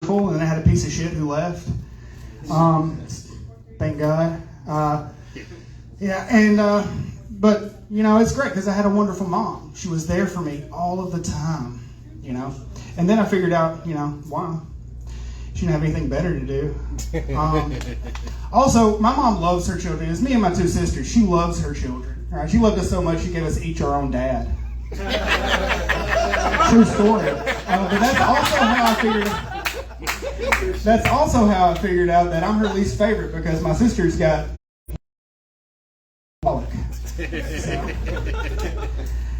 and then I had a piece of shit who left. Thank God. But you know, it's great because I had a wonderful mom. She was there for me all of the time, you know. And then I figured out, you know, wow, she didn't have anything better to do. Also, my mom loves her children. It's me and my two sisters. She loves her children. All right? She loved us so much she gave us each our own dad. True story. But that's also how I figured out that I'm her least favorite because my sister's got so,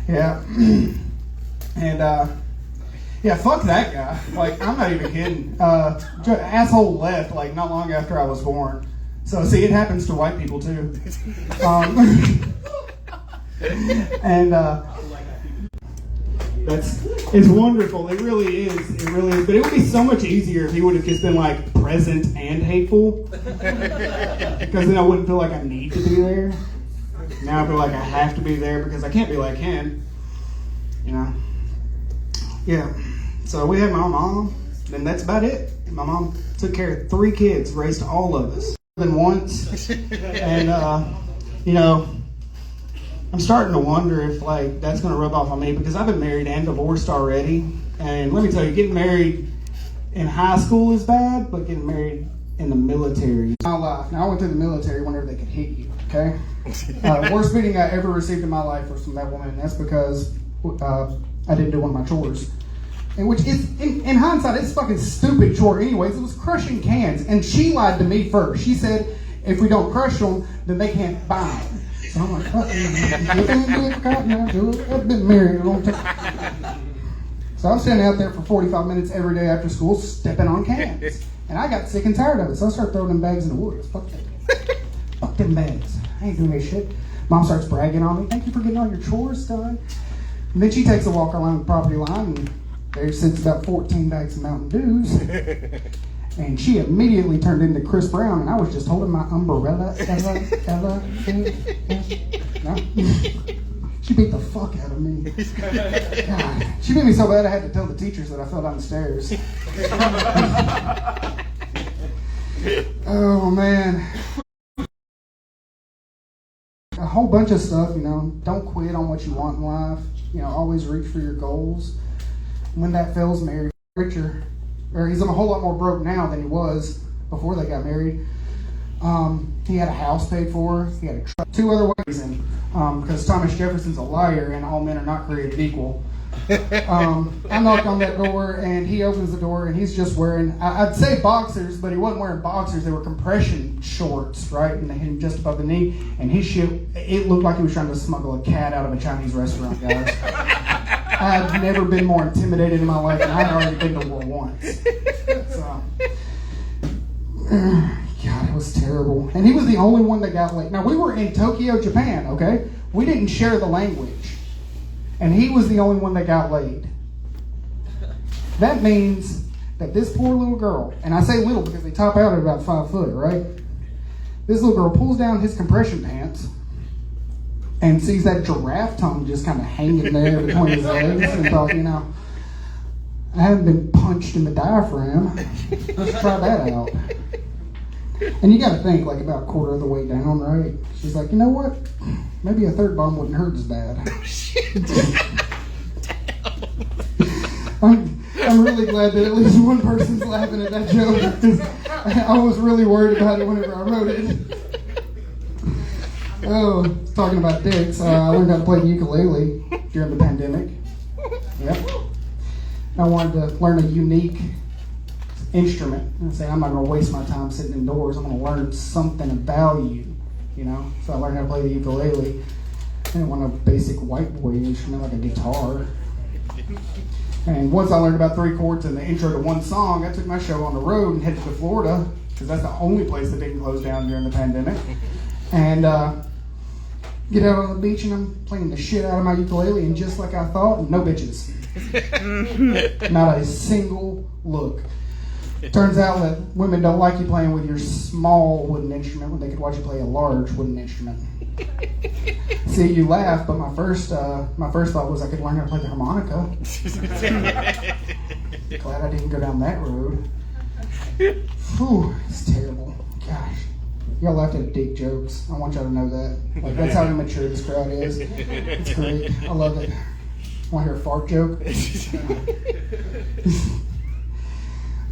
yeah. And yeah, fuck that guy. Like, I'm not even kidding. Asshole left like not long after I was born. So see, it happens to white people too. And it's wonderful. It really is. It really is. But it would be so much easier if he would have just been like present and hateful. Because then I wouldn't feel like I need to be there. Now I feel like I have to be there because I can't be like him. You know? Yeah. So we had my mom, and that's about it. My mom took care of 3 kids, raised all of us. Than once. And, you know, I'm starting to wonder if, like, that's going to rub off on me because I've been married and divorced already. And let me tell you, getting married in high school is bad, but getting married in the military. My life. Now, I went through the military whenever they could hit you, okay? Worst beating I ever received in my life was from that woman, and that's because I didn't do one of my chores. And which is, in hindsight, it's a fucking stupid chore anyways. It was crushing cans. And she lied to me first. She said, if we don't crush them, then they can't buy them. So I'm like, I've been married a long time. So I'm standing out there for 45 minutes every day after school, stepping on cans. And I got sick and tired of it. So I started throwing them bags in the woods. Fuck that. Fuck them bags. I ain't doing this shit. Mom starts bragging on me. Thank you for getting all your chores done. And then she takes a walk along the property line and there sits about 14 bags of Mountain Dews. And she immediately turned into Chris Brown, and I was just holding my umbrella. No. She beat the fuck out of me. God. She beat me so bad I had to tell the teachers that I fell down the stairs. Oh, man. A whole bunch of stuff, you know. Don't quit on what you want in life. You know, always reach for your goals. When that fails, married richer, or he's a whole lot more broke now than he was before they got married. He had a house paid for. He had a truck. 2 other ways in, because Thomas Jefferson's a liar, and all men are not created equal. I knock on that door, and he opens the door, and he's just wearing, I'd say boxers, but he wasn't wearing boxers. They were compression shorts, right? And they hit him just above the knee. And his shit, it looked like he was trying to smuggle a cat out of a Chinese restaurant, guys. I've never been more intimidated in my life, and I'd already been to war once. So, God, it was terrible. And he was the only one that got laid. Now, we were in Tokyo, Japan, okay? We didn't share the language. And he was the only one that got laid. That means that this poor little girl, and I say little because they top out at about 5 foot, right? This little girl pulls down his compression pants and sees that giraffe tongue just kind of hanging there between his legs and thought, you know, I haven't been punched in the diaphragm. Let's try that out. And you got to think like about a quarter of the way down, right? She's like, you know what? Maybe a 3rd bomb wouldn't hurt as bad. I'm really glad that at least one person's laughing at that joke because I was really worried about it whenever I wrote it. Oh, talking about dicks, I learned how to play the ukulele during the pandemic. Yep. I wanted to learn a unique instrument. And say, I'm not going to waste my time sitting indoors. I'm going to learn something of value, you know? So I learned how to play the ukulele. I didn't want a basic white boy instrument like a guitar. And once I learned about 3 chords and the intro to one song, I took my show on the road and headed to Florida because that's the only place that didn't close down during the pandemic. And get out on the beach and I'm playing the shit out of my ukulele, and just like I thought, no bitches. Not a single look. Turns out that women don't like you playing with your small wooden instrument when they could watch you play a large wooden instrument. See, you laugh, but my first thought was I could learn how to play the harmonica. Glad I didn't go down that road. Whew, it's terrible. Gosh. Y'all laughed at dick jokes. I want y'all to know that. Like, that's how immature this crowd is. It's great. I love it. Want to hear a fart joke?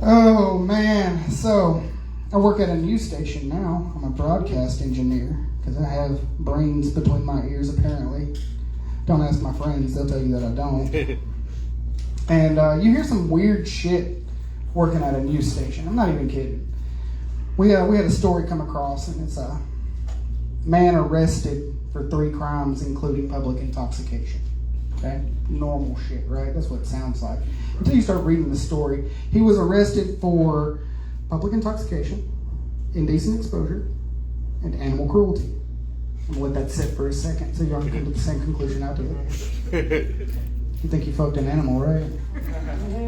Oh, man. So, I work at a news station now. I'm a broadcast engineer because I have brains between my ears, apparently. Don't ask my friends. They'll tell you that I don't. And you hear some weird shit working at a news station. I'm not even kidding. We had a story come across, and it's a man arrested for 3 crimes, including public intoxication. Okay? Normal shit, right? That's what it sounds like. Until you start reading the story. He was arrested for public intoxication, indecent exposure, and animal cruelty. I'm going to let that sit for a second so y'all can come to the same conclusion I did. You think you fucked an animal, right?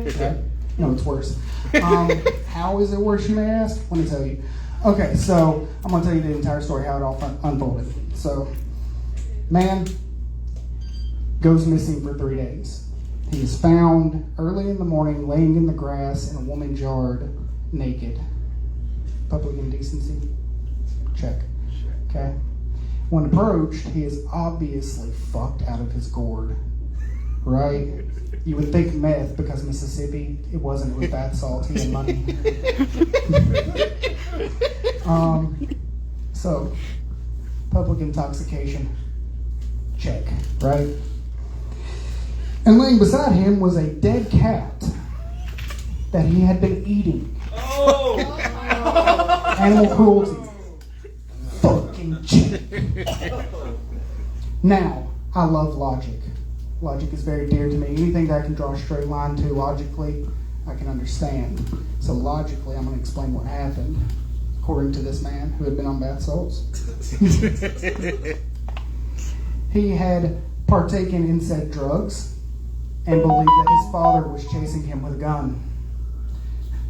Okay? No, it's worse. How is it worse, you may ask? Let me tell you. Okay, so I'm going to tell you the entire story, how it all unfolded. So, man goes missing for 3 days. He is found early in the morning laying in the grass in a woman's yard naked. Public indecency? Check. Okay. When approached, he is obviously fucked out of his gourd. Right? You would think meth because Mississippi. It wasn't. It was bath salts. He had money. So, public intoxication. Check. Right? And laying beside him was a dead cat that he had been eating. Oh! Animal cruelty. Fucking check. Now, I love logic. Logic is very dear to me. Anything that I can draw a straight line to logically, I can understand. So logically, I'm going to explain what happened, according to this man who had been on bath salts. He had partaken in said drugs and believed that his father was chasing him with a gun.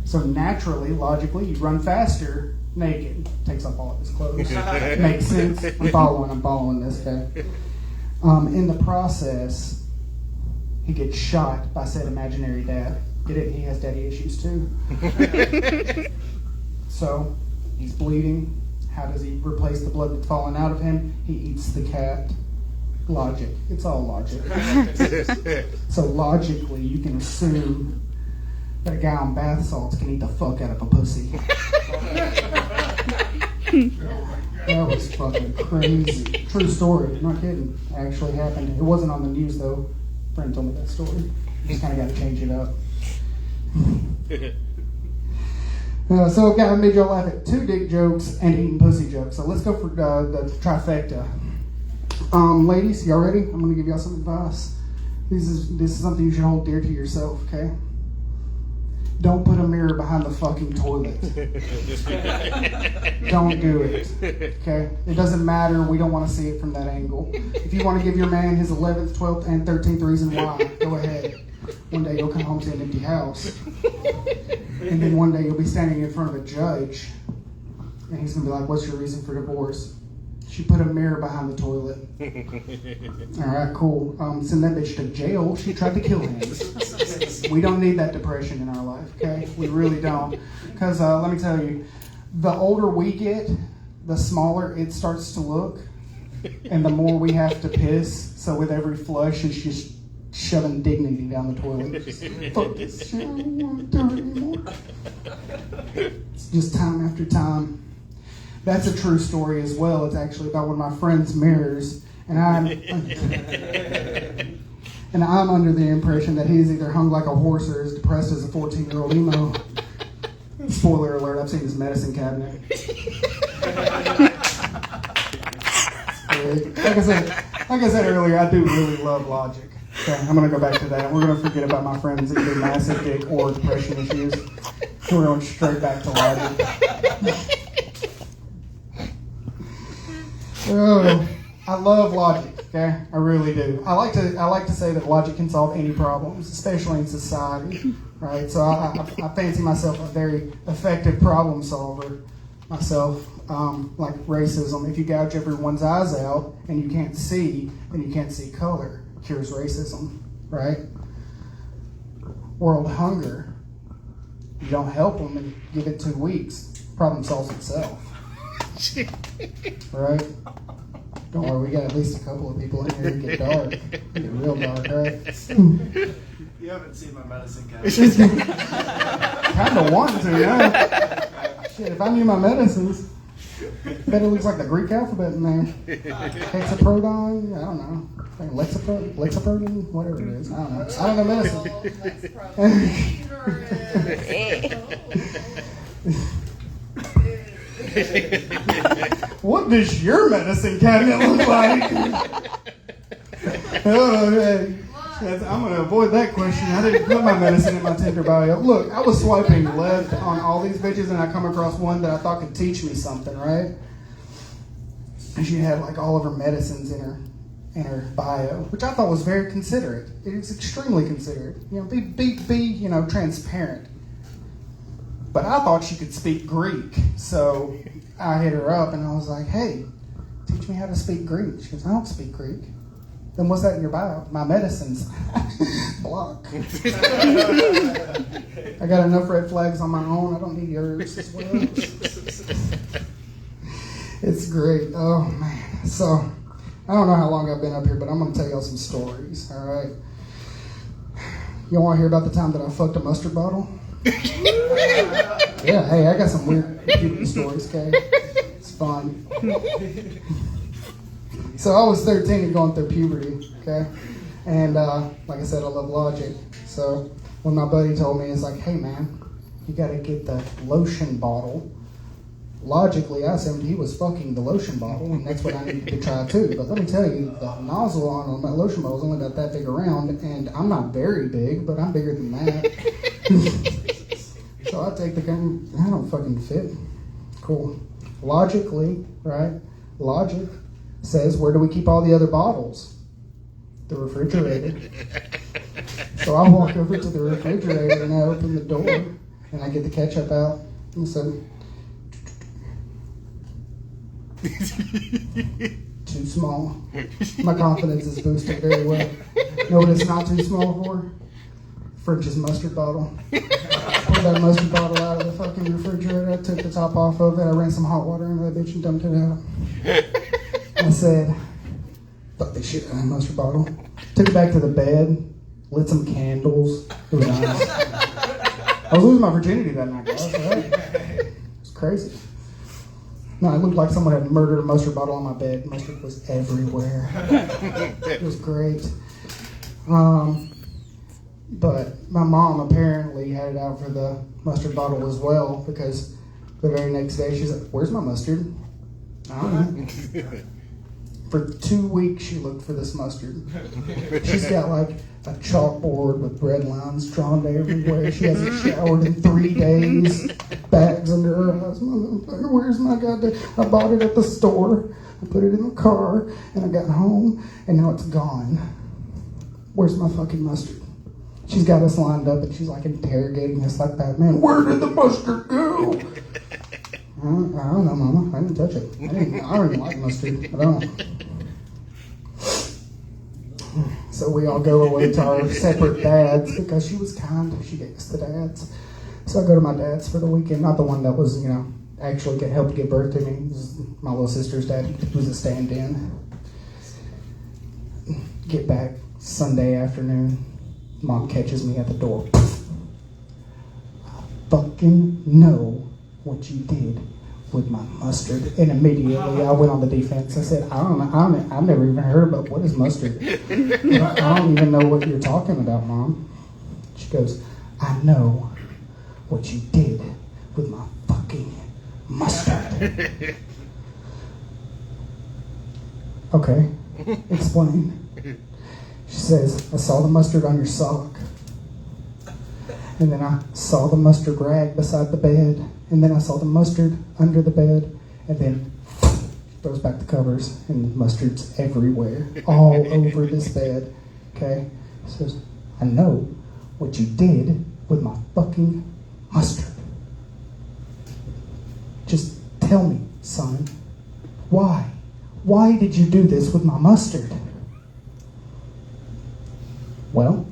So naturally, logically, you run faster naked. Takes off all of his clothes. Makes sense. I'm following this guy. In the process, he gets shot by said imaginary dad. Get it? He has daddy issues too. So, he's bleeding. How does he replace the blood that's falling out of him? He eats the cat. Logic. It's all logic. So logically, you can assume that a guy on bath salts can eat the fuck out of a pussy. That was fucking crazy. True story. I'm not kidding. It actually happened. It wasn't on the news though. A friend told me that story. Just kind of got to change it up. So I made y'all laugh at 2 dick jokes and eating pussy jokes. So let's go for the trifecta. Ladies, y'all ready? I'm going to give y'all some advice. This is something you should hold dear to yourself, okay? Don't put a mirror behind the fucking toilet. Don't do it, okay? It doesn't matter. We don't want to see it from that angle. If you want to give your man his 11th, 12th, and 13th reason why, go ahead. One day you'll come home to an empty house. And then one day you'll be standing in front of a judge. And he's going to be like, what's your reason for divorce? She put a mirror behind the toilet. All right, cool. Send that bitch to jail. She tried to kill him. We don't need that depression in our life, okay? We really don't. Because let me tell you, the older we get, the smaller it starts to look. And the more we have to piss. So with every flush, it's just shoving dignity down the toilet. Fuck this shit. I don't want to do it anymore. It's just time after time. That's a true story as well. It's actually about one of my friend's mirrors, and I'm under the impression that he's either hung like a horse or as depressed as a 14-year-old emo. Spoiler alert, I've seen his medicine cabinet. Like I said earlier, I do really love logic. Okay, I'm going to go back to that. We're going to forget about my friend's either massive dick or depression issues. We're going straight back to logic. Oh, I love logic, okay? I really do. I like to say that logic can solve any problems, especially in society, right? So I fancy myself a very effective problem solver myself. Like racism, if you gouge everyone's eyes out and you can't see, then you can't see color. Cures racism, right? World hunger. You don't help them and give it 2 weeks, problem solves itself. Right? Don't worry, we got at least a couple of people in here who get dark. They get real dark, right? You haven't seen my medicine cabinet. Kind of want to, yeah. Shit, if I knew my medicines, bet it looks like the Greek alphabet in there. Hexaprodon, I don't know. Lexaprodon, whatever it is. I don't know. I don't know medicine. What does your medicine cabinet look like? Oh, hey. I'm going to avoid that question. I didn't put my medicine in my Tinder bio. Look, I was swiping left on all these bitches, and I come across one that I thought could teach me something, right? And she had like all of her medicines in her bio, which I thought was very considerate. It was extremely considerate. You know, be transparent. But I thought she could speak Greek, so I hit her up and I was like, "Hey, teach me how to speak Greek." She goes, "I don't speak Greek." Then what's that in your bio? My medicines. Block. I got enough red flags on my own. I don't need yours as well. It's great. Oh, man. So, I don't know how long I've been up here, but I'm going to tell y'all some stories, all right? Y'all want to hear about the time that I fucked a mustard bottle? Yeah, hey, I got some weird puberty stories, okay? It's fun. So I was 13 and going through puberty, okay? And like I said, I love logic. So when my buddy told me, it's like, "Hey man, you gotta get the lotion bottle." Logically, I assumed he was fucking the lotion bottle, and that's what I needed to try too. But let me tell you, the nozzle on my lotion bottle is only about that big around, and I'm not very big, but I'm bigger than that. So I take the gun, I don't fucking fit. Cool. Logically, right? Logic says, where do we keep all the other bottles? The refrigerator. So I walk over to the refrigerator and I open the door and I get the ketchup out and I said, too small. My confidence is boosted very well. Know what it's not too small for? French's mustard bottle. Pulled that mustard bottle out of the fucking refrigerator. I took the top off of it. I ran some hot water into that bitch and dumped it out. I said, fuck this shit out of that mustard bottle. Took it back to the bed, lit some candles. It was nice. I was losing my virginity that night, guys. Right? It was crazy. No, it looked like someone had murdered a mustard bottle on my bed. Mustard was everywhere. It was great. But my mom apparently had it out for the mustard bottle as well, because the very next day she's like, "Where's my mustard?" I don't know. For 2 weeks she looked for this mustard. She's got like a chalkboard with red lines drawn everywhere. She hasn't showered in 3 days. Bags under her eyes. Motherfucker, where's my goddamn? I bought it at the store. I put it in the car and I got home and now it's gone. Where's my fucking mustard? She's got us lined up and she's like interrogating us like that. "Man, where did the mustard go?" I don't know, Mama. I didn't touch it. I don't even like mustard. I don't. So we all go away to our separate dads because she was kind. She gave us the dads. So I go to my dad's for the weekend. Not the one that was, actually helped give birth to me. It was my little sister's dad. He was a stand-in. Get back Sunday afternoon. Mom catches me at the door. "I fucking know what you did with my mustard." And immediately I went on the defense. I said, "I don't know. I've never even heard about what is mustard. I don't even know what you're talking about, Mom." She goes, "I know what you did with my fucking mustard." Okay, explain. She says, "I saw the mustard on your sock. And then I saw the mustard rag beside the bed. And then I saw the mustard under the bed." And then throws back the covers and mustard's everywhere. All over this bed. Okay? She says, "I know what you did with my fucking mustard. Just tell me, son. Why? Why did you do this with my mustard?" "Well,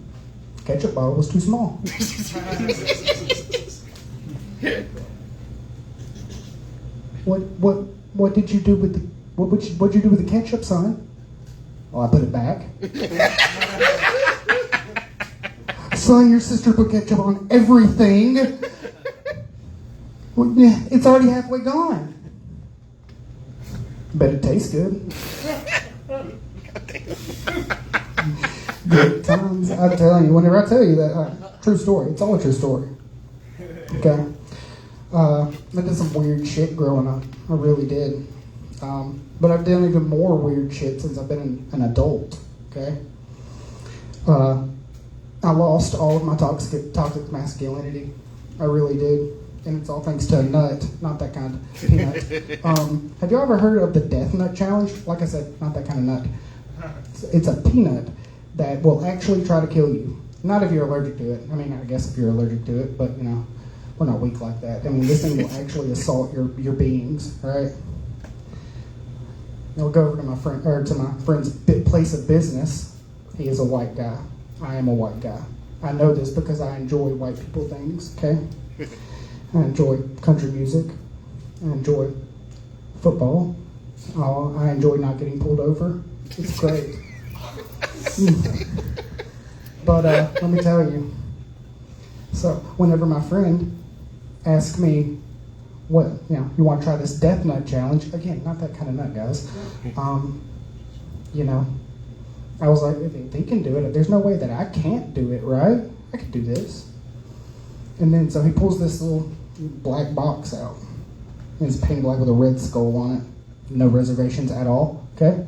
the ketchup bottle was too small." what did you do with the what'd you do with the ketchup, son? Well, I put it back. Son, your sister put ketchup on everything. Well, yeah, it's already halfway gone. Bet it tastes good. Good times. I'm telling you, whenever I tell you that, true story. It's all a true story. Okay? I did some weird shit growing up. I really did. But I've done even more weird shit since I've been an adult. Okay? I lost all of my toxic masculinity. I really did. And it's all thanks to a nut, not that kind of peanut. Have you ever heard of the death nut challenge? Like I said, not that kind of nut. It's a peanut that will actually try to kill you. Not if you're allergic to it. I mean, I guess if you're allergic to it, but we're not weak like that. I mean, this thing will actually assault your beings, right? I'll go over to my friend's place of business. He is a white guy. I am a white guy. I know this because I enjoy white people things, okay? I enjoy country music. I enjoy football. I enjoy not getting pulled over. It's great. But let me tell you. So whenever my friend asked me, "What you want to try this death nut challenge?" Again, not that kind of nut, guys. I was like, if he can do it, there's no way that I can't do it, right? I can do this. And then so he pulls this little black box out. And it's painted black with a red skull on it. No reservations at all, okay?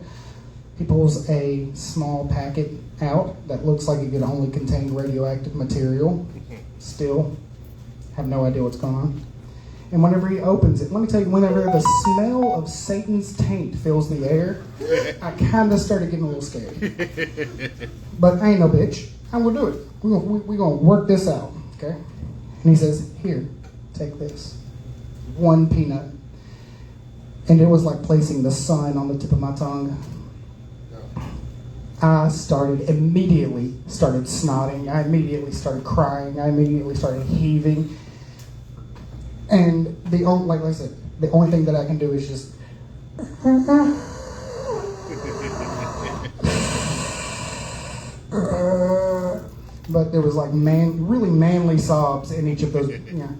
He pulls a small packet out that looks like it could only contain radioactive material. Still have no idea what's going on. And whenever he opens it, let me tell you, whenever the smell of Satan's taint fills the air, I kind of started getting a little scared. But I ain't no bitch. I'm going to do it. We're going to work this out, okay? And he says, here, take this. One peanut. And it was like placing the sun on the tip of my tongue. I immediately started snotting. I immediately started crying. I immediately started heaving. And like I said, the only thing that I can do is just but there was like really manly sobs in each of those,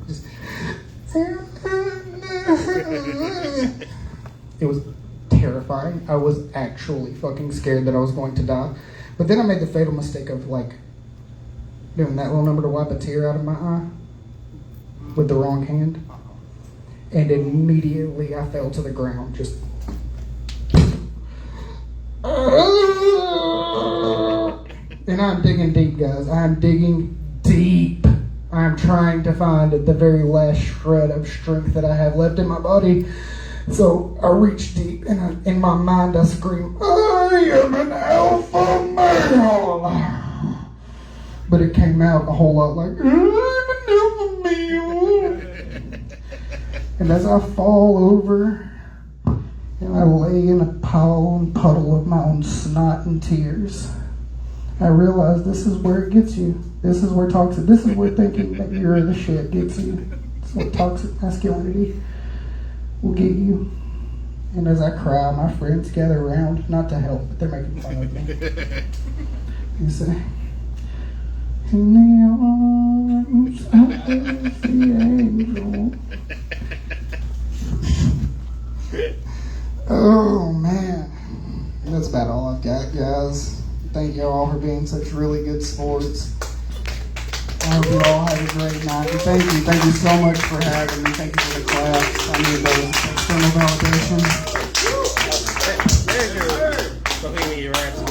just it was terrifying. I was actually fucking scared that I was going to die. But then I made the fatal mistake of like doing that little number to wipe a tear out of my eye with the wrong hand. And immediately I fell to the ground, just and I'm digging deep, guys. I'm digging deep. I'm trying to find the very last shred of strength that I have left in my body. So I reach deep, and in my mind I scream, "I am an alpha male." But it came out a whole lot like, "I'm an alpha male." And as I fall over, and I lay in a puddle of my own snot and tears, I realize this is where it gets you. This is where thinking that you're the shit gets you. This is what toxic masculinity will get you. And as I cry, my friends gather around, not to help, but they're making fun of me. You say, "In the arms of the angel." Oh man, that's about all I've got, guys. Thank you all for being such really good sports. I hope you all have a great night. And thank you so much for having me. Thank you for the class. I need those external validations. Very good. So he need your answer.